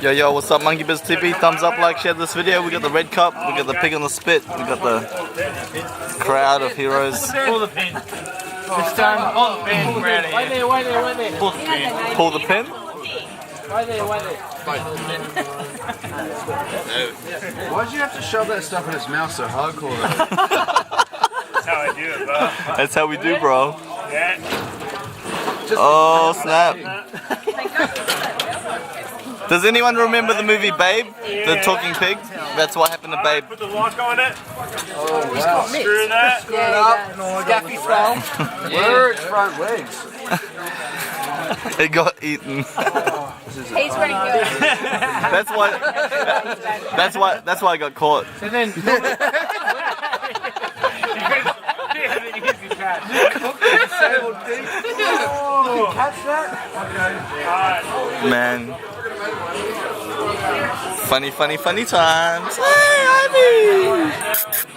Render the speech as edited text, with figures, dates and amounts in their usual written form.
Yo, yo, what's up, Monkey Biz TV? Thumbs up, like, share this video. We got the red cup, we got the pig on the spit, we got the crowd of heroes. Pull the pin. It's time. Pull the pin, Brady. Wait there. Pull the pin. Pull the pin? Wait there. Why'd you have to shove that stuff in his mouth so hardcore though? That's how I do it, bro. That's how we do, bro. Yeah. Oh, snap. Does anyone remember the movie Babe? The talking pig? That's what happened to Babe. Put the lock on it. Oh wow. Screw that. Gaffy style. Where are its front legs? It got eaten. He's pretty good. That's why I got caught. And then. Catch that? Man. Funny times. Hey, Ivy!